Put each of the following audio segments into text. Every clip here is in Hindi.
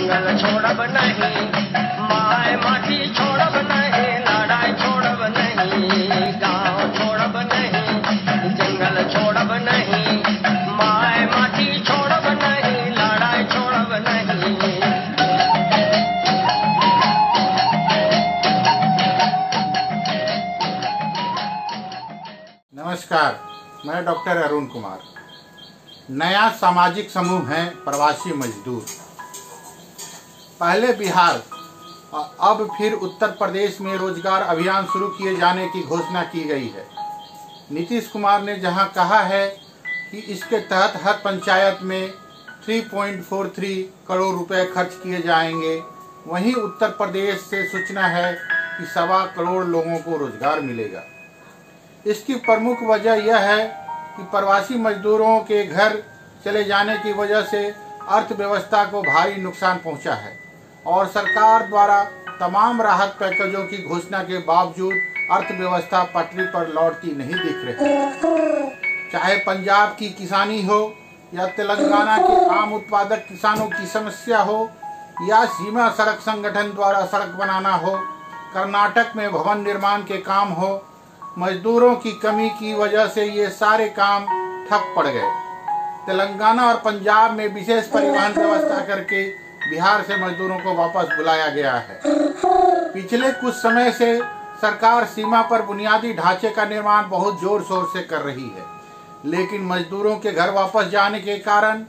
जंगल छोड़ब नहीं, माय माटी छोड़ब नहीं, लड़ाई छोड़ब नहीं, गांव छोड़ब नहीं, जंगल छोड़ब नहीं, माय माटी छोड़ब नहीं, लड़ाई छोड़ब नहीं। नमस्कार, मैं डॉक्टर अरुण कुमार। नया सामाजिक समूह है प्रवासी मजदूर। पहले बिहार और अब फिर उत्तर प्रदेश में रोजगार अभियान शुरू किए जाने की घोषणा की गई है। नीतीश कुमार ने जहां कहा है कि इसके तहत हर पंचायत में 3.43 करोड़ रुपए खर्च किए जाएंगे, वहीं उत्तर प्रदेश से सूचना है कि 1.25 करोड़ लोगों को रोजगार मिलेगा। इसकी प्रमुख वजह यह है कि प्रवासी मजदूरों के घर चले जाने की वजह से अर्थव्यवस्था को भारी नुकसान पहुंचा है और सरकार द्वारा तमाम राहत पैकेजों की घोषणा के बावजूद अर्थव्यवस्था पटरी पर लौटती नहीं दिख रही। चाहे पंजाब की किसानी हो या तेलंगाना के आम उत्पादक किसानों की समस्या हो या सीमा सड़क संगठन द्वारा सड़क बनाना हो, कर्नाटक में भवन निर्माण के काम हो, मजदूरों की कमी की वजह से ये सारे काम ठप पड़ गए। तेलंगाना और पंजाब में विशेष परिवहन व्यवस्था करके बिहार से मजदूरों को वापस बुलाया गया है। पिछले कुछ समय से सरकार सीमा पर बुनियादी ढांचे का निर्माण बहुत जोर शोर से कर रही है, लेकिन मजदूरों के घर वापस जाने के कारण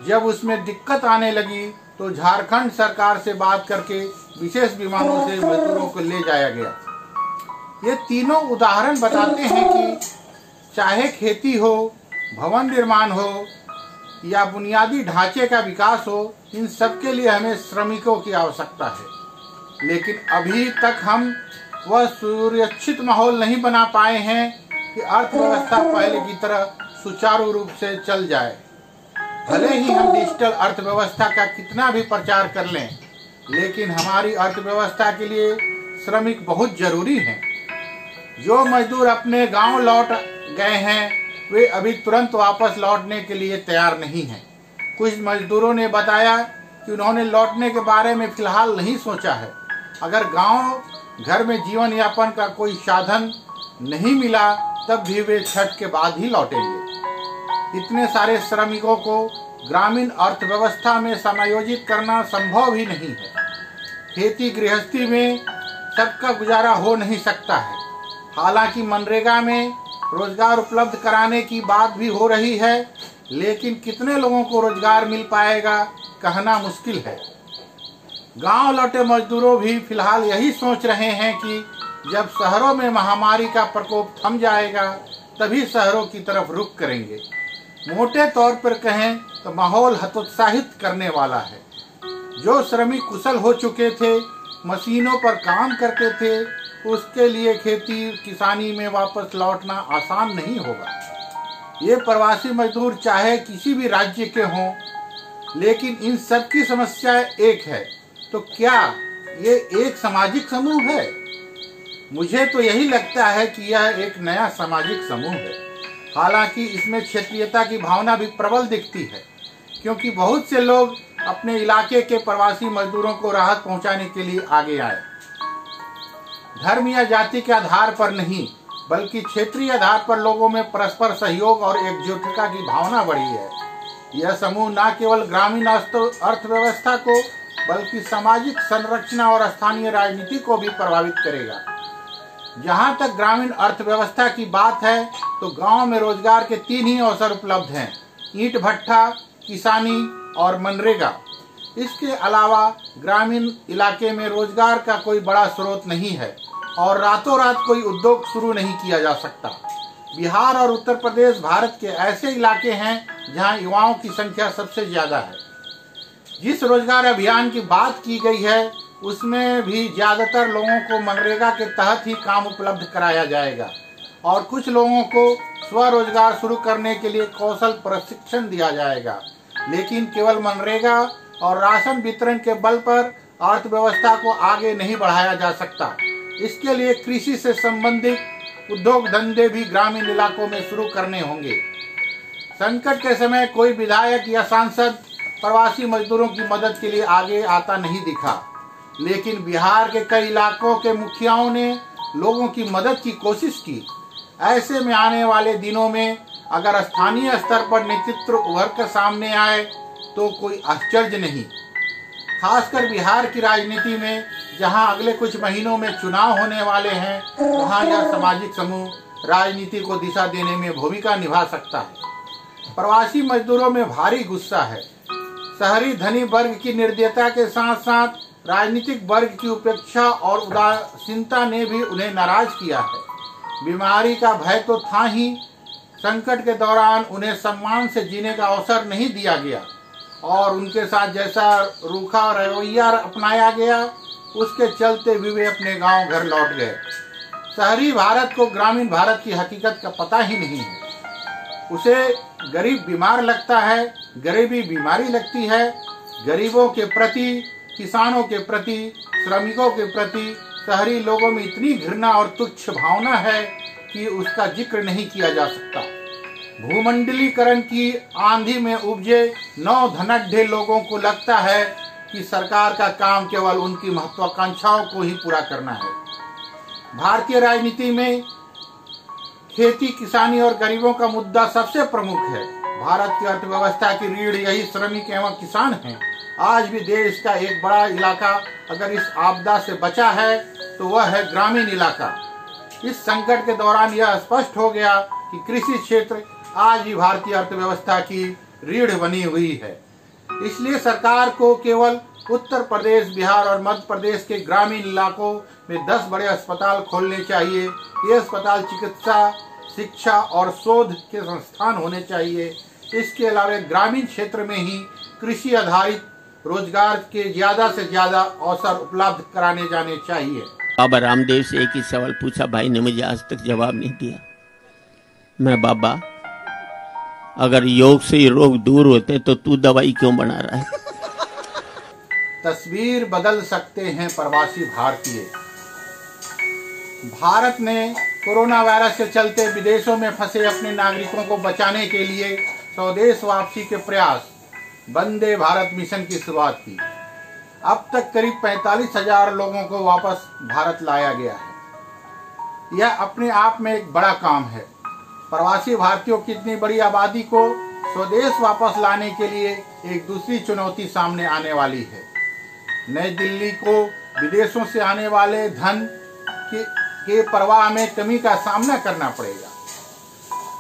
जब उसमें दिक्कत आने लगी तो झारखंड सरकार से बात करके विशेष विमानों से मजदूरों को ले जाया गया। ये तीनों उदाहरण बताते हैं कि चाहे खेती हो, भवन निर्माण हो या बुनियादी ढांचे का विकास हो, इन सब के लिए हमें श्रमिकों की आवश्यकता है। लेकिन अभी तक हम वह सुरक्षित माहौल नहीं बना पाए हैं कि अर्थव्यवस्था पहले की तरह सुचारू रूप से चल जाए। भले ही हम डिजिटल अर्थव्यवस्था का कितना भी प्रचार कर लें, लेकिन हमारी अर्थव्यवस्था के लिए श्रमिक बहुत जरूरी हैं। जो मजदूर अपने गांव लौट गए हैं वे अभी तुरंत वापस लौटने के लिए तैयार नहीं हैं। कुछ मजदूरों ने बताया कि उन्होंने लौटने के बारे में फिलहाल नहीं सोचा है। अगर गांव घर में जीवन यापन का कोई साधन नहीं मिला तब भी वे छठ के बाद ही लौटेंगे। इतने सारे श्रमिकों को ग्रामीण अर्थव्यवस्था में समायोजित करना संभव ही नहीं है। खेती गृहस्थी में सबका गुजारा हो नहीं सकता है। हालांकि मनरेगा में रोजगार उपलब्ध कराने की बात भी हो रही है, लेकिन कितने लोगों को रोजगार मिल पाएगा कहना मुश्किल है। गांव लौटे मजदूरों भी फिलहाल यही सोच रहे हैं कि जब शहरों में महामारी का प्रकोप थम जाएगा तभी शहरों की तरफ रुख करेंगे। मोटे तौर पर कहें तो माहौल हतोत्साहित करने वाला है। जो श्रमिक कुशल हो चुके थे, मशीनों पर काम करते थे, उसके लिए खेती किसानी में वापस लौटना आसान नहीं होगा। ये प्रवासी मजदूर चाहे किसी भी राज्य के हों, लेकिन इन सब की समस्या एक है। तो क्या ये एक सामाजिक समूह है? मुझे तो यही लगता है कि यह एक नया सामाजिक समूह है। हालांकि इसमें क्षेत्रीयता की भावना भी प्रबल दिखती है, क्योंकि बहुत से लोग अपने इलाके के प्रवासी मजदूरों को राहत पहुंचाने के लिए आगे आए। धर्म या जाति के आधार पर नहीं, बल्कि क्षेत्रीय आधार पर लोगों में परस्पर सहयोग और एकजुटता की भावना बढ़ी है। यह समूह न केवल ग्रामीण अर्थव्यवस्था को बल्कि सामाजिक संरचना और स्थानीय राजनीति को भी प्रभावित करेगा। जहां तक ग्रामीण अर्थव्यवस्था की बात है तो गांव में रोजगार के 3 ही अवसर उपलब्ध हैं: ईंट भट्ठा, किसानी और मनरेगा। इसके अलावा ग्रामीण इलाके में रोजगार का कोई बड़ा स्रोत नहीं है और रातों रात कोई उद्योग शुरू नहीं किया जा सकता। बिहार और उत्तर प्रदेश भारत के ऐसे इलाके हैं जहां युवाओं की संख्या सबसे ज्यादा है। जिस रोजगार अभियान की बात की गई है उसमें भी ज्यादातर लोगों को मनरेगा के तहत ही काम उपलब्ध कराया जाएगा और कुछ लोगों को स्वरोजगार शुरू करने के लिए कौशल प्रशिक्षण दिया जाएगा। लेकिन केवल मनरेगा और राशन वितरण के बल पर अर्थव्यवस्था को आगे नहीं बढ़ाया जा सकता। इसके लिए कृषि से संबंधित उद्योग धंधे भी ग्रामीण इलाकों में शुरू करने होंगे। संकट के समय कोई विधायक या सांसद प्रवासी मजदूरों की मदद के लिए आगे आता नहीं दिखा, लेकिन बिहार के कई इलाकों के मुखियाओं ने लोगों की मदद की कोशिश की। ऐसे में आने वाले दिनों में अगर स्थानीय स्तर पर नेतृत्व उभर कर सामने आए तो कोई आश्चर्य नहीं। खासकर बिहार की राजनीति में, जहां अगले कुछ महीनों में चुनाव होने वाले हैं, वहां यह सामाजिक समूह राजनीति को दिशा देने में भूमिका निभा सकता है। प्रवासी मजदूरों में भारी गुस्सा है। शहरी धनी वर्ग की निर्दयता के साथ साथ राजनीतिक वर्ग की उपेक्षा और उदासीनता ने भी उन्हें नाराज किया है। बीमारी का भय तो था ही, संकट के दौरान उन्हें सम्मान से जीने का अवसर नहीं दिया गया और उनके साथ जैसा रूखा रवैया अपनाया गया, उसके चलते भी वे अपने गांव घर लौट गए। शहरी भारत को ग्रामीण भारत की हकीकत का पता ही नहीं है। उसे गरीब बीमार लगता है, गरीबी बीमारी लगती है। गरीबों के प्रति, किसानों के प्रति, श्रमिकों के प्रति शहरी लोगों में इतनी घृणा और तुच्छ भावना है कि उसका जिक्र नहीं किया जा सकता। भूमंडलीकरण की आंधी में उपजे नौ धनाढ्य लोगों को लगता है कि सरकार का काम केवल उनकी महत्वाकांक्षाओं को ही पूरा करना है। भारतीय राजनीति में खेती, किसानी और गरीबों का मुद्दा सबसे प्रमुख है। भारत की अर्थव्यवस्था की रीढ़ यही श्रमिक एवं किसान हैं। आज भी देश का एक बड़ा इलाका अगर इस आपदा से बचा है तो वह है ग्रामीण इलाका। इस संकट के दौरान यह स्पष्ट हो गया कि कृषि क्षेत्र आज भी भारतीय अर्थव्यवस्था की रीढ़ बनी हुई है। इसलिए सरकार को केवल उत्तर प्रदेश, बिहार और मध्य प्रदेश के ग्रामीण इलाकों में 10 बड़े अस्पताल खोलने चाहिए। ये अस्पताल चिकित्सा, शिक्षा और शोध के संस्थान होने चाहिए। इसके अलावा ग्रामीण क्षेत्र में ही कृषि आधारित रोजगार के ज्यादा से ज्यादा अवसर उपलब्ध कराने जाने चाहिए। बाबा रामदेव से एक ही सवाल पूछा, भाई ने मुझे आज तक जवाब नहीं दिया। मैं, बाबा अगर योग से ये रोग दूर होते तो तू दवाई क्यों बना रहा है? तस्वीर बदल सकते हैं प्रवासी भारतीय। भारत ने कोरोना वायरस के चलते विदेशों में फंसे अपने नागरिकों को बचाने के लिए स्वदेश वापसी के प्रयास वंदे भारत मिशन की शुरुआत की। अब तक करीब 45,000 लोगों को वापस भारत लाया गया है। यह अपने आप में एक बड़ा काम है। प्रवासी भारतीयों की इतनी बड़ी आबादी को स्वदेश वापस लाने के लिए एक दूसरी चुनौती सामने आने वाली है। नई दिल्ली को विदेशों से आने वाले धन के प्रवाह में कमी का सामना करना पड़ेगा।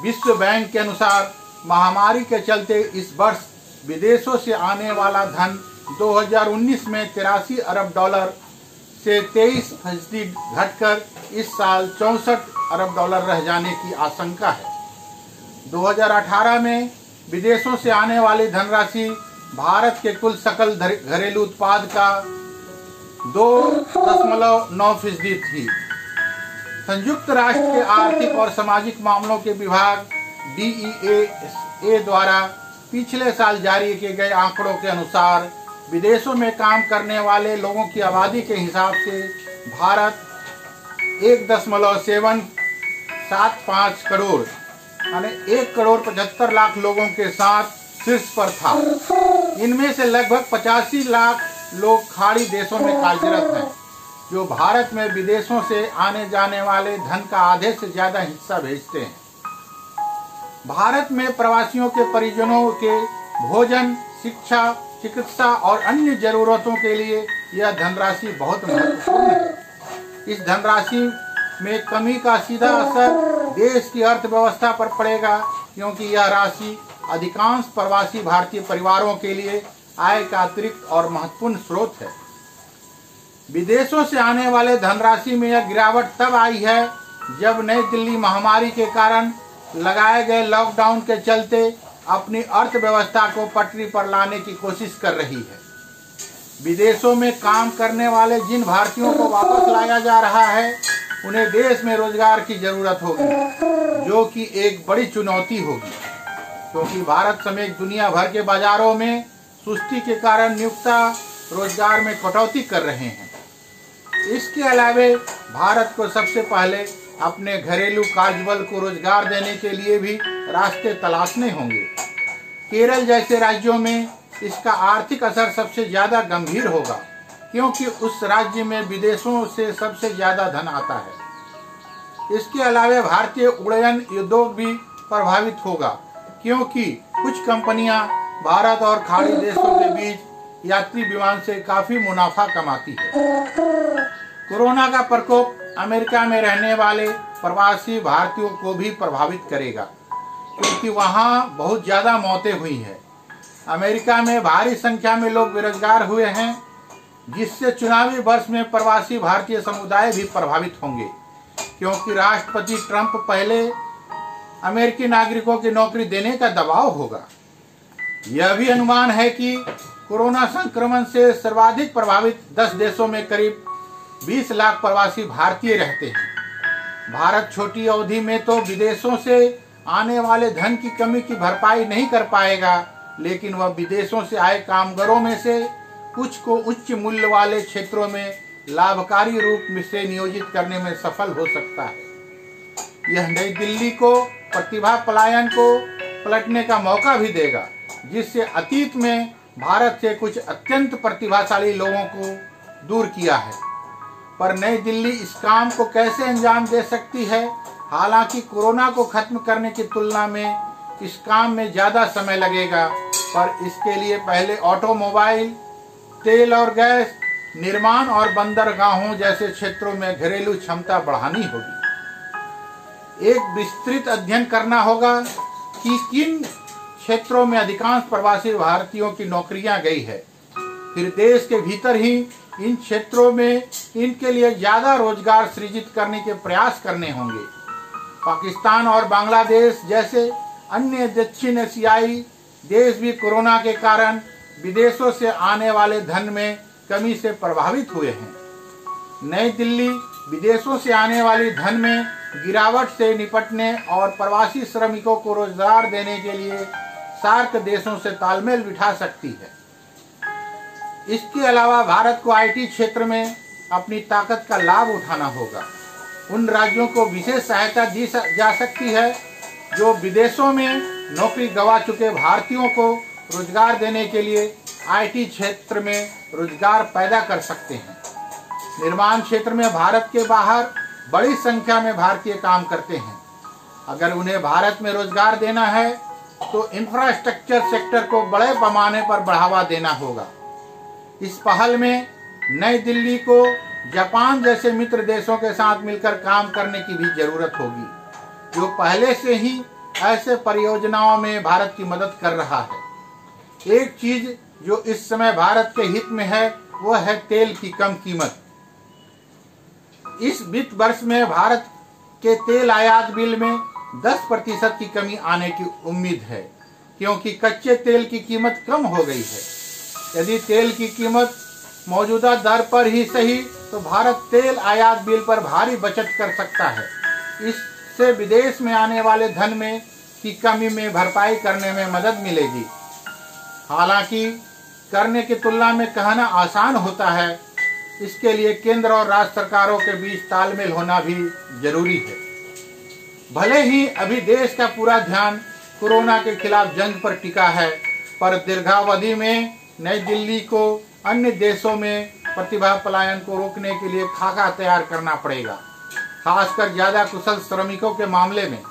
विश्व बैंक के अनुसार महामारी के चलते इस वर्ष विदेशों से आने वाला धन 2019 में $83 अरब से 23% घटकर इस साल $64 अरब रह जाने की आशंका है। 2018 में विदेशों से आने वाली धनराशि भारत के कुल सकल घरेलू उत्पाद का 2.9% थी। संयुक्त राष्ट्र के आर्थिक और सामाजिक मामलों के विभाग DEA द्वारा पिछले साल जारी किए गए आंकड़ों के अनुसार विदेशों में काम करने वाले लोगों की आबादी के हिसाब से भारत 1.775 करोड़ यानी 1.75 करोड़ लोगों के साथ शीर्ष पर था। इनमें से लगभग 85 लाख लोग खाड़ी देशों में कार्यरत हैं, जो भारत में विदेशों से आने जाने वाले धन का आधे से ज्यादा हिस्सा भेजते हैं। भारत में प्रवासियों के परिजनों के भोजन, शिक्षा, चिकित्सा और अन्य जरूरतों के लिए यह धनराशि बहुत महत्वपूर्ण है। इस धनराशि में कमी का सीधा असर देश की अर्थव्यवस्था पर पड़ेगा, क्योंकि यह राशि अधिकांश प्रवासी भारतीय परिवारों के लिए आय का अतिरिक्त और महत्वपूर्ण स्रोत है। विदेशों से आने वाले धनराशि में यह गिरावट तब आई है जब नई दिल्ली महामारी के कारण लगाए गए लॉकडाउन के चलते अपनी अर्थव्यवस्था को पटरी पर लाने की कोशिश कर रही है। विदेशों में काम करने वाले जिन भारतीयों को वापस लाया जा रहा है, उन्हें देश में रोजगार की जरूरत होगी, जो कि एक बड़ी चुनौती होगी, क्योंकि भारत समेत दुनिया भर के बाजारों में सुस्ती के कारण नियोक्ता रोजगार में कटौती कर रहे हैं। इसके अलावा भारत को सबसे पहले अपने घरेलू कार्यबल को रोजगार देने के लिए भी रास्ते तलाशने होंगे। केरल जैसे राज्यों में इसका आर्थिक असर सबसे ज्यादा गंभीर होगा, क्योंकि उस राज्य में विदेशों से सबसे ज्यादा धन आता है। इसके अलावा भारतीय उड़यन उद्योग भी प्रभावित होगा, क्योंकि कुछ कंपनियां भारत और खाड़ी देशों के बीच यात्री विमान से काफी मुनाफा कमाती है। कोरोना का प्रकोप अमेरिका में रहने वाले प्रवासी भारतीयों को भी प्रभावित करेगा, क्योंकि वहां बहुत ज्यादा मौतें हुई हैं। अमेरिका में भारी संख्या में लोग बेरोजगार हुए हैं, जिससे चुनावी वर्ष में प्रवासी भारतीय समुदाय भी प्रभावित होंगे, क्योंकि राष्ट्रपति ट्रंप पहले अमेरिकी नागरिकों की नौकरी देने का दबाव होगा। यह भी अनुमान है कि कोरोना संक्रमण से सर्वाधिक प्रभावित 10 देशों में करीब 20 लाख प्रवासी भारतीय रहते हैं। भारत छोटी अवधि में तो विदेशों से आने वाले धन की कमी की भरपाई नहीं कर पाएगा, लेकिन वह विदेशों से आए कामगारों में से कुछ को उच्च मूल्य वाले क्षेत्रों में लाभकारी रूप से नियोजित करने में सफल हो सकता है। यह नई दिल्ली को प्रतिभा पलायन को पलटने का मौका भी देगा, जिससे अतीत में भारत से कुछ अत्यंत प्रतिभाशाली लोगों को दूर किया है। पर नई दिल्ली इस काम को कैसे अंजाम दे सकती है? हालांकि कोरोना को खत्म करने की तुलना में इस काम में ज्यादा समय लगेगा, पर इसके लिए पहले ऑटोमोबाइल, तेल और गैस, निर्माण और बंदरगाहों जैसे क्षेत्रों में घरेलू क्षमता बढ़ानी होगी। एक विस्तृत अध्ययन करना होगा कि किन क्षेत्रों में अधिकांश प्रवासी भारतीयों की नौकरियां गई है। फिर देश के भीतर ही इन क्षेत्रों में इनके लिए ज्यादा रोजगार सृजित करने के प्रयास करने होंगे। पाकिस्तान और बांग्लादेश जैसे अन्य दक्षिण एशियाई देश भी कोरोना के कारण विदेशों से आने वाले धन में कमी से प्रभावित हुए हैं। नई दिल्ली विदेशों से आने वाली धन में गिरावट से निपटने और प्रवासी श्रमिकों को रोजगार देने के लिए सार्क देशों से तालमेल बिठा सकती है। इसके अलावा भारत को आईटी क्षेत्र में अपनी ताकत का लाभ उठाना होगा। उन राज्यों को विशेष सहायता दी जा सकती है जो विदेशों में नौकरी गंवा चुके भारतीयों को रोजगार देने के लिए आईटी क्षेत्र में रोजगार पैदा कर सकते हैं। निर्माण क्षेत्र में भारत के बाहर बड़ी संख्या में भारतीय काम करते हैं। अगर उन्हें भारत में रोजगार देना है तो इंफ्रास्ट्रक्चर सेक्टर को बड़े पैमाने पर बढ़ावा देना होगा। इस पहल में नई दिल्ली को जापान जैसे मित्र देशों के साथ मिलकर काम करने की भी जरूरत होगी, जो पहले से ही ऐसे परियोजनाओं में भारत की मदद कर रहा है। एक चीज जो इस समय भारत के हित में है वह है तेल की कम कीमत। इस वित्त वर्ष में भारत के तेल आयात बिल में 10% की कमी आने की उम्मीद है, क्योंकि कच्चे तेल की कीमत कम हो गई है। यदि तेल की कीमत मौजूदा दर पर ही सही तो भारत तेल आयात बिल पर भारी बचत कर सकता है। इससे विदेश में आने वाले धन में की कमी में भरपाई करने में मदद मिलेगी। हालांकि करने की तुलना में कहना आसान होता है, इसके लिए केंद्र और राज्य सरकारों के बीच तालमेल होना भी जरूरी है। भले ही अभी देश का पूरा ध्यान कोरोना के खिलाफ जंग पर टिका है, पर दीर्घावधि में नई दिल्ली को अन्य देशों में प्रतिभा पलायन को रोकने के लिए खाका तैयार करना पड़ेगा। खासकर ज्यादा कुशल श्रमिकों के मामले में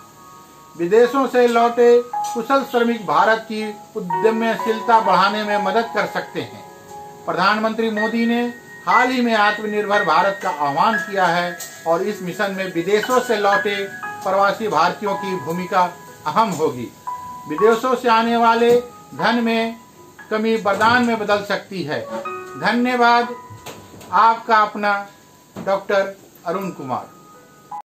विदेशों से लौटे कुशल श्रमिक भारत की उद्यमशीलता बढ़ाने में मदद कर सकते हैं। प्रधानमंत्री मोदी ने हाल ही में आत्मनिर्भर भारत का आह्वान किया है और इस मिशन में विदेशों से लौटे प्रवासी भारतीयों की भूमिका अहम होगी। विदेशों से आने वाले धन में कमी वरदान में बदल सकती है। धन्यवाद। आपका अपना डॉक्टर अरुण कुमार।